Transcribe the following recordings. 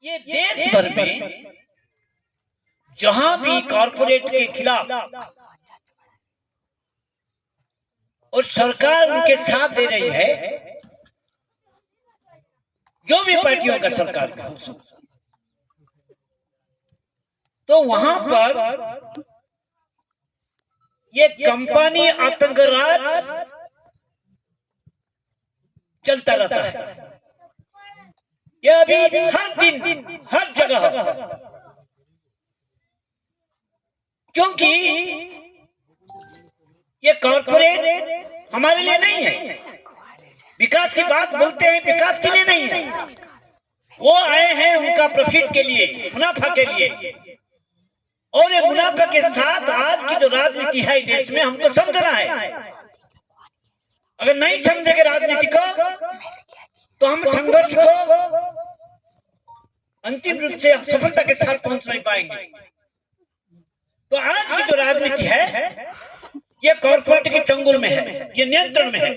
ये देश भर में जहां भी कॉरपोरेट के खिलाफ और सरकार उनके साथ दे रही है, जो भी पार्टियों का सरकार का, तो वहां पर ये कंपनी आतंकराज चलता रहता है। यह अभी हर दिन हर जगह, क्योंकि ये कॉर्पोरेट हमारे लिए नहीं है। विकास की बात बोलते हैं, विकास के लिए नहीं है। वो आए हैं उनका प्रॉफिट के लिए, मुनाफा के लिए। और ये मुनाफा के साथ आज की जो राजनीति है देश में, हमको समझना है। अगर नहीं समझेंगे राजनीति को, तो हम संघर्ष को अंतिम रूप से सफलता के साथ पहुंच नहीं पाएंगे। तो आज की जो राजनीति है, ये कॉर्पोरेट के चंगुल में है, ये नियंत्रण में है।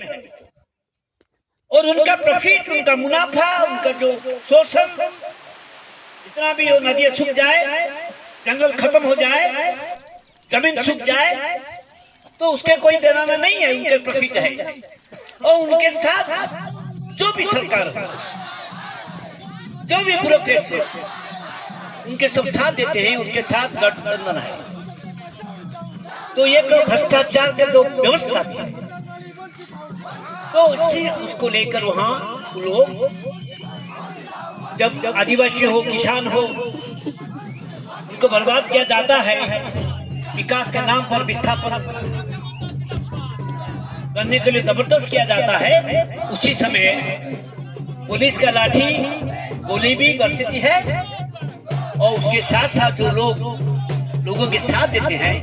और उनका प्रॉफिट, उनका मुनाफा, उनका जो शोषण, जितना भी वो नदियां सूख जाए, जंगल खत्म हो जाए, जमीन सूख जाए, तो उसके कोई देना नहीं है, उनके प्रॉफिट है। और उनके साथ जो भी सरकार हो, जो भी ब्यूरोक्रेट्स है, उनके सब साथ देते हैं, उनके साथ गठबंधन है। तो ये तो भ्रष्टाचार का जो व्यवस्था थी, तो उसको लेकर वहां लोग, जब आदिवासी हो, किसान हो, उनको बर्बाद किया जाता है, विकास के नाम पर विस्थापन करने के लिए जबरदस्त किया जाता है। उसी समय पुलिस का लाठी गोली भी बरसती है, और उसके साथ साथ जो लोगों के साथ देते हैं,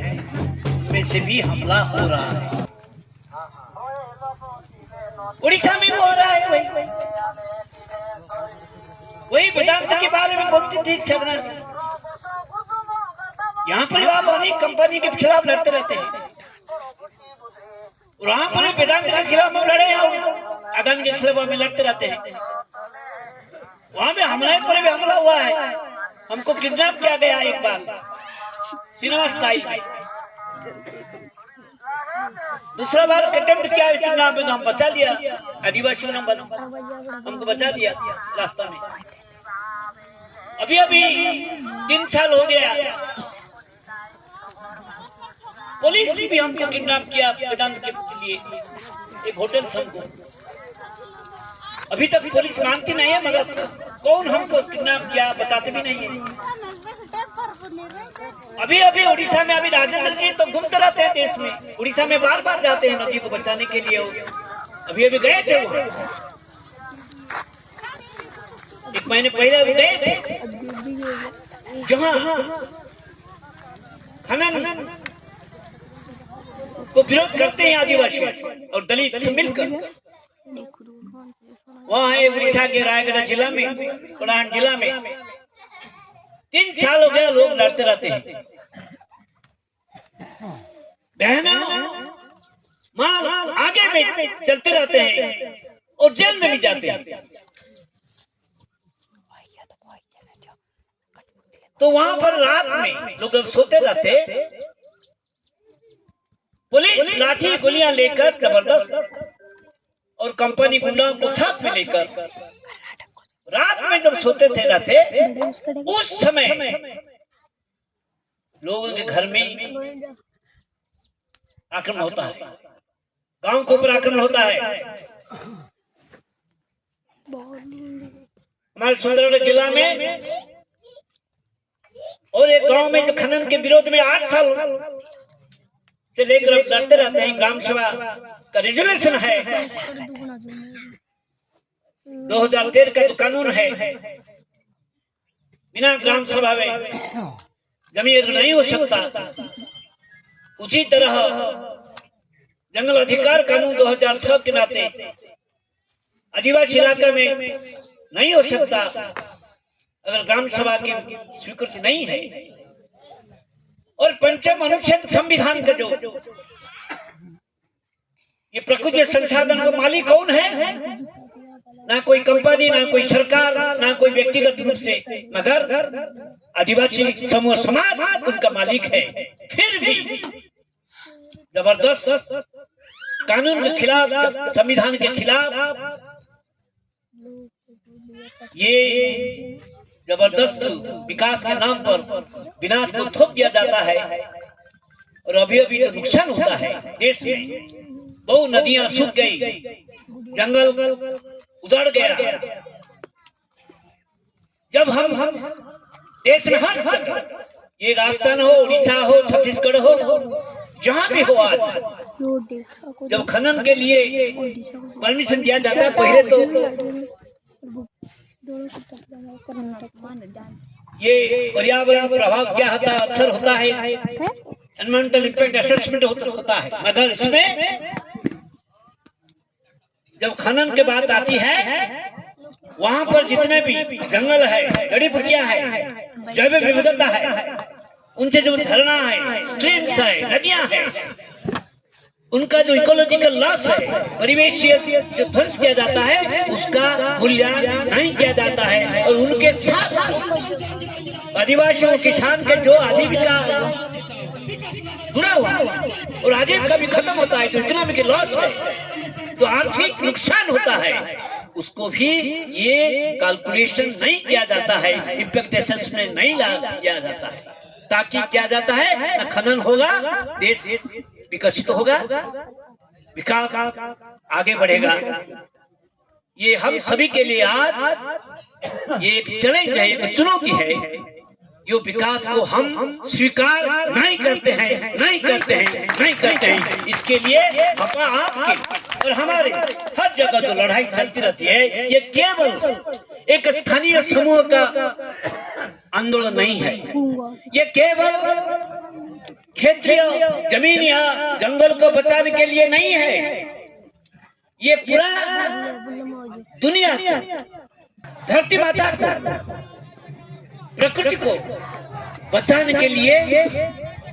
में से भी हमला हो रहा है। उड़ीसा में हो रहा है। वही वेदांत के बारे में बोलती थी शबना जी। यहाँ पर आप अनेक कंपनी के खिलाफ लड़ते रहते हैं, वहां पर वेदांत के खिलाफ हम लड़े हैं, अदानी के खिलाफ हम लड़ते रहते हैं। वहां में हमारे पर भी हमला हुआ है, हमको किडनैप किया गया एक बार सिनेमा स्टाइल में। दूसरा बार अटेम्प्ट किया किडनैप में, हम बचा लिया, आदिवासियों ने हमको बचा लिया रास्ता में। अभी 3 साल हो गया, पुलिस भी हमको किडनैप किया वेदांत के लिए, एक होटल संघ। अभी तक पुलिस मानती नहीं है, मगर कौन हमको किडनैप किया बताते भी नहीं है। अभी उड़ीसा में राजेंद्र जी तो घूमते रहते हैं देश में, उड़ीसा में बार बार जाते हैं नदी को बचाने के लिए। अभी गए थे वहां, 1 महीने पहले गए थे, जहां खनन को विरोध करते हैं आदिवासी और दलित से मिलकर। वहां है उड़ीसा के रायगढ़ जिला में, कोडान जिला में 3 साल हो गया लोग लड़ते रहते हैं। बहनों माल आगे में चलते रहते हैं और जेल में भी जाते हैं। तो वहां पर रात में लोग सोते रहते, पुलिस लाठी गोलियां लेकर जबरदस्त और कंपनी गुंडाओं को साथ में लेकर रात में जब सोते थे रहते, उस समय लोगों के घर में आक्रमण होता है, गांव के ऊपर आक्रमण होता है। हमारे सुंदरगढ़ जिला में और एक गांव में जो खनन के विरोध में 8 साल से लेकर अब लड़ते रहते हैं। ग्राम सभा का रेजोल्यूशन है, 2013 का जो कानून है, बिना ग्राम सभा में जमीन नहीं हो सकता। उसी तरह जंगल अधिकार कानून 2006 के नाते आदिवासी इलाका में नहीं हो सकता अगर ग्राम सभा की स्वीकृति नहीं है। और 5वां अनुच्छेद संविधान का जो ये प्रकृति संसाधन का मालिक कौन है, ना कोई कंपनी, ना कोई सरकार, ना कोई व्यक्तिगत रूप से, मगर आदिवासी समूह समाज उनका मालिक है। फिर भी जबरदस्त कानून के खिलाफ, संविधान के खिलाफ ये जबरदस्त विकास के नाम पर विनाश को थोप दिया जाता है। और अभी अभी तो नुकसान होता है देश में। बहु नदियां सूख गई, जंगल उजड़ गया। जब हम देश में हर जगह, ये राजस्थान हो, उड़ीसा हो, छत्तीसगढ़ हो, जहाँ भी हो, आज जब खनन के लिए परमिशन दिया जाता है, पहले तो ये पर्यावरण प्रभाव क्या होता है, अक्सर होता है, एनवायरमेंटल इम्पैक्ट असेसमेंट होता है। मगर इसमें जब खनन की बात आती है, वहां पर जितने भी जंगल है, जड़ी बूटियां है, जैव विविधता है, उनसे जो झरना है, स्ट्रीम्स है, नदियां हैं, उनका जो इकोलॉजिकल लॉस है, परिवेशीय जो ध्वंस किया जाता है, उसका मूल्यांकन नहीं किया जाता है। और उनके साथ आदिवासियों, किसान के जो आजीविका जुड़ा हुआ और आजीविका भी खत्म होता है, तो इकोनॉमिक लॉस है, तो आर्थिक नुकसान होता है, उसको भी ये कैलकुलेशन नहीं किया जाता है, इम्पैक्ट असेसमेंट नहीं किया जाता है। ताकि क्या जाता है, खनन होगा, देश विकसित होगा, विकास आगे बढ़ेगा। ये हम सभी के लिए आज ये एक चैलेंज है, एक चुनौती है। जो विकास को हम स्वीकार नहीं करते हैं, नहीं करते हैं, नहीं करते हैं, इसके लिए आपके और हमारे हर जगह जो लड़ाई चलती रहती है, ये केवल एक स्थानीय समूह का आंदोलन नहीं है। ये केवल क्षेत्रीय जमीन या जंगल को बचाने के लिए नहीं है। ये पूरा दुनिया को, धरती माता को, प्रकृति को बचाने के लिए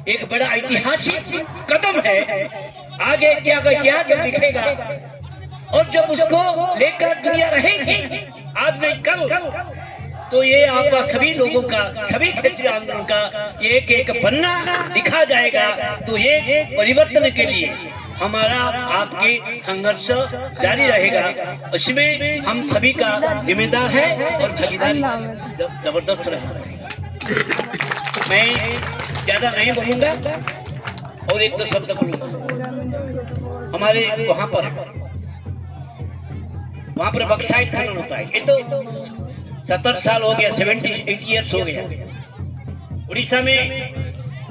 एक बड़ा ऐतिहासिक कदम है। आगे क्या इतिहास लिखेगा, और जब उसको लेकर दुनिया रहेगी, आज नहीं कल, तो ये आपका सभी लोगों का, सभी क्षेत्रीय आंदोलन का एक एक पन्ना दिखा जाएगा। तो ये परिवर्तन के लिए हमारा आपके संघर्ष जारी रहेगा। इसमें हम सभी का जिम्मेदार है और भागीदारी जबरदस्त रहेगा। मैं ज्यादा नहीं बोलूंगा और एक दो शब्द बोलूंगा। हमारे वहां पर बक्साइट खनन होता है। ये तो 70 साल हो गया, 78 ईयर्स हो गया। उड़ीसा में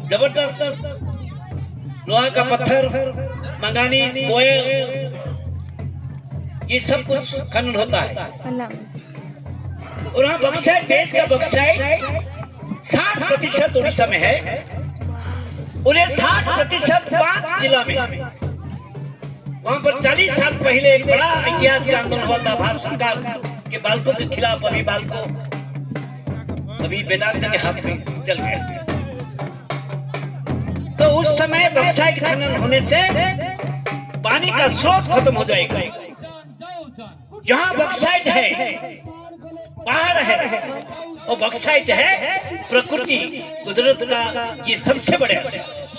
जबरदस्त लोहा का पत्थर, मंगानीज, कोयल, ये सब कुछ खनन होता है। और वहाँ बक्साइट, देश का बक्साइट 60% उड़ीसा में है, और ये 60% 5 जिला में। वहाँ पर 40 साल पहले एक बड़ा इतिहास का आंदोलन हुआ था भारत सरकार के बालकों के खिलाफ। अभी वेदांत के हाथ में चल गया। तो उस समय बक्साइट खनन होने से पानी का स्रोत खत्म हो जाएगा। जहां बक्साइट है, पहाड़ है और बक्साइट है, प्रकृति कुदरत का ये सबसे बड़े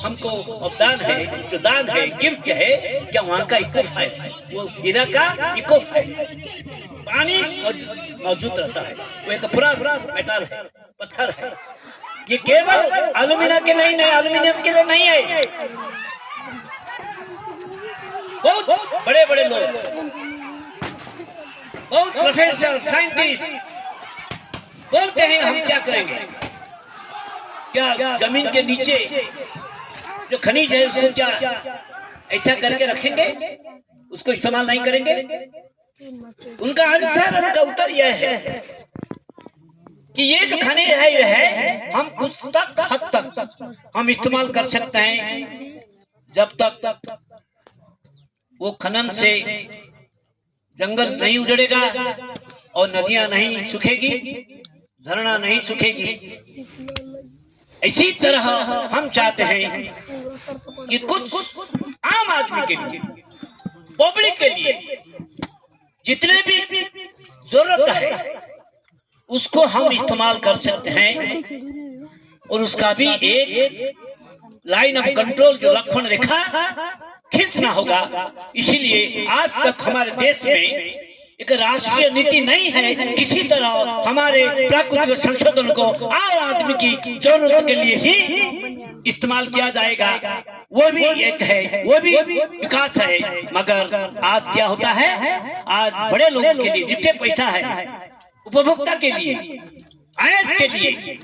हमको अवदान है, जो दान है, गिफ्ट है। क्या वहाँ का इको है, वो हीरा का इको है, पानी मौजूद रहता है। वो एक पूरा मेटल है, पत्थर है। ये केवल एल्यूमिनियम के नहीं, एल्यूमिनियम के लिए नहीं है। बहुत बड़े बड़े लोग, बहुत प्रोफेसर, साइंटिस्ट बोलते हैं हम क्या करेंगे, क्या जमीन के नीचे जो खनिज है उसको क्या ऐसा करके रखेंगे, उसको इस्तेमाल नहीं करेंगे। उनका आंसर, उनका उत्तर यह है कि ये जो खनिज है, यह है हम कुछ हद तक हम इस्तेमाल कर सकते हैं, जब तक वो खनन से जंगल नहीं उजड़ेगा और नदियां नहीं सूखेगी, झरना नहीं सूखेगी। इसी तरह हम चाहते हैं कि कुछ आम आदमी के लिए, पब्लिक के लिए, जितने भी जरूरत है उसको हम इस्तेमाल कर सकते हैं, और उसका भी एक लाइन ऑफ कंट्रोल जो लक्षण रेखा खींचना होगा। इसीलिए आज तक हमारे देश में एक राष्ट्रीय नीति नहीं है, किसी तरह हमारे प्राकृतिक संशोधन को आम आदमी की जरूरत के लिए ही इस्तेमाल किया जाएगा। वो भी एक है, वो भी विकास है। मगर आज क्या होता है, आज बड़े लोगों के लिए जितने पैसा है, उपभोक्ता के लिए, आयस के लिए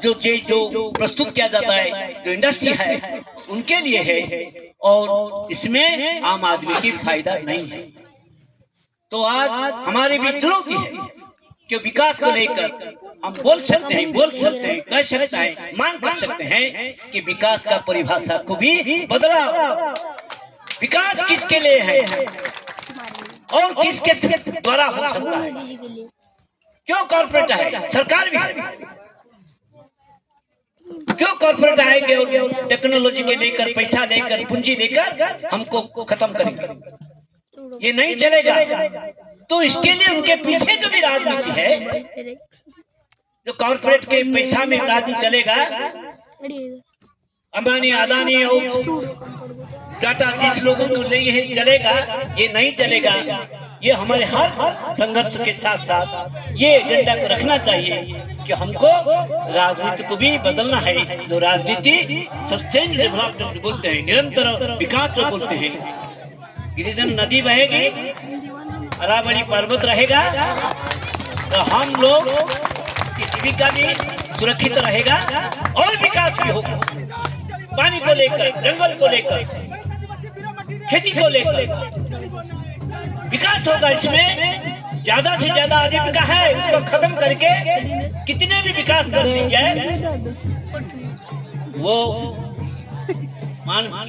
जो चीज जो प्रस्तुत किया जाता है, जो इंडस्ट्री है, उनके लिए है, और इसमें आम आदमी की फायदा नहीं है। तो आज हमारे भी चुनौती है कि विकास को लेकर हम बोल सकते हैं, कह सकते हैं, मांग कर सकते हैं कि विकास का परिभाषा को भी बदला। विकास किसके लिए है और किसके द्वारा हो सकता है? क्यों कॉर्पोरेट है, सरकार भी है, क्यों कॉर्पोरेट आएंगे और टेक्नोलॉजी के लेकर, पैसा लेकर, पूंजी लेकर हमको खत्म करेंगे? ये नहीं चलेगा। तो इसके लिए उनके पीछे जो भी राजनीति है, जो कॉर्पोरेट के पैसा में राजनीति चलेगा, अंबानी, अदानी और टाटा जिस लोगों को लिए चलेगा, ये नहीं चलेगा। ये हमारे हर संघर्ष के साथ साथ ये एजेंडा को रखना चाहिए कि हमको राजनीति को भी बदलना है। जो राजनीति सस्टेन डेवलपमेंट बोलते हैं, निरंतर विकास जो बोलते हैं, गिरिजन नदी बहेगी, अरावली पर्वत रहेगा, तो हम लोग की जीविका भी सुरक्षित रहेगा और विकास भी होगा। पानी को लेकर, जंगल को लेकर, खेती को लेकर विकास होगा। इसमें ज्यादा से ज्यादा आजीविका है, उसको खत्म करके कितने भी विकास कर दिया वो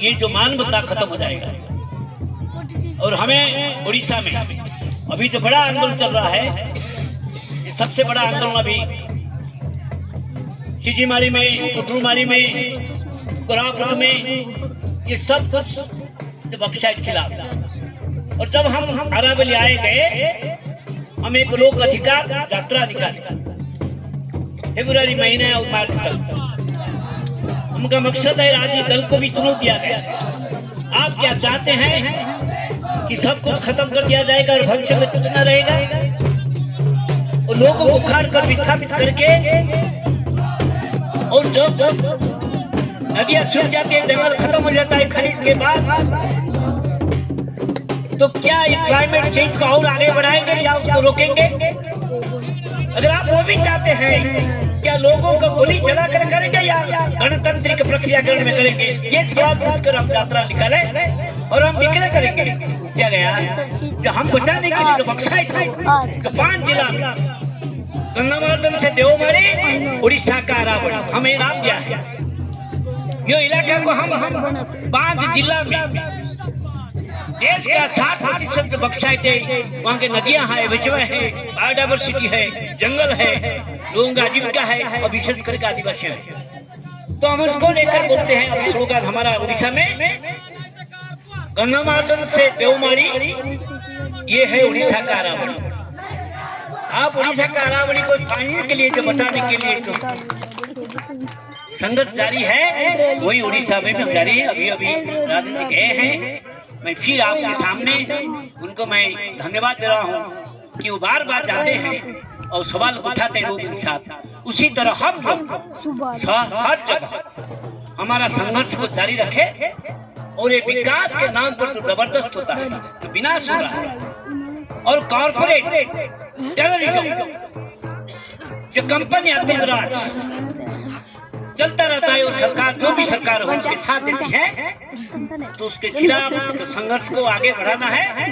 ये जो मानवता खत्म हो जाएगा। और हमें उड़ीसा में अभी जो बड़ा आंदोलन चल रहा है, ये सबसे बड़ा आंदोलन अभी सीजीमारी में, कुटरुमारी में, कोरापुट में, ये सब कुछ बक्साइट खिलाफ। और जब हम अरावली आए गए, हम एक लोक अधिकार यात्रा निकाली फरवरी महीने और मार्च तक। उनका मकसद है राजनीतिक दल को भी चुनौती दिया गया, आप क्या चाहते हैं कि सब कुछ खत्म कर दिया जाएगा और भविष्य में कुछ न रहेगा? और लोगों को उखाड़ कर विस्थापित करके, और जब नदियां सूख जाती है, जंगल खत्म हो जाता है खनिज के बाद, तो क्या ये क्लाइमेट चेंज को और आगे बढ़ाएंगे या उसको रोकेंगे? अगर आप वो भी चाहते हैं, क्या लोगों को गोली चलाकर करेंगे या गणतांत्रिक प्रक्रियाकरण में करेंगे? ये सवाल पूछकर हम यात्रा निकाले और हम निकले करेंगे। क्या गया जो हम बचाने के लिए जो बक्साइट है, जो 5 जिला में, गंगामर्दन से देवमारी, उड़ीसा का अरावली, हमें इनाम दिया है। ये इलाका को हम 5 जिला में, देश का 60% बक्साइट है, वहाँ के नदियां है, विजय है, बायोडाइवर्सिटी है, जंगल है, लोगों का आजीविका है, और विशेष करके आदिवासी है। तो हम उसको लेकर बोलते हैं, अब स्लोगन हमारा उड़ीसा में, गंगामर्दन से देवमारी, ये है उड़ीसा का अरावली। आप उड़ीसा का अरावली को पाने के लिए, जो बचाने के लिए जो संघर्ष जारी है, वही उड़ीसा में भी जारी है। अभी अभी राजनीति गए हैं, मैं फिर आपके सामने उनको मैं धन्यवाद दे रहा हूँ कि वो बार बार जाते हैं और सवाल उठाते हैं लोगों के साथ। उसी तरह हम लोग हर जगह हमारा संघर्ष को जारी रखे, और ये विकास के नाम पर तो जबरदस्त होता है, तो विनाश हो रहा है। और कॉर्पोरेट टेररिज्म, जो कंपनी अंतर्राज चलता रहता है, और सरकार जो भी सरकार हो उसके साथ देती है, तो उसके खिलाफ संघर्ष को आगे बढ़ाना है।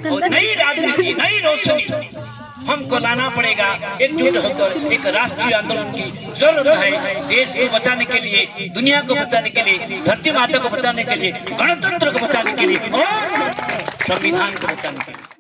और नई राजनीति, नई रोशनी हमको लाना पड़ेगा। एकजुट होकर एक राष्ट्रीय आंदोलन की जरूरत है, देश को बचाने के लिए, दुनिया को बचाने के लिए, धरती माता को बचाने के लिए, गणतंत्र को बचाने के लिए, और संविधान को बचाने के लिए।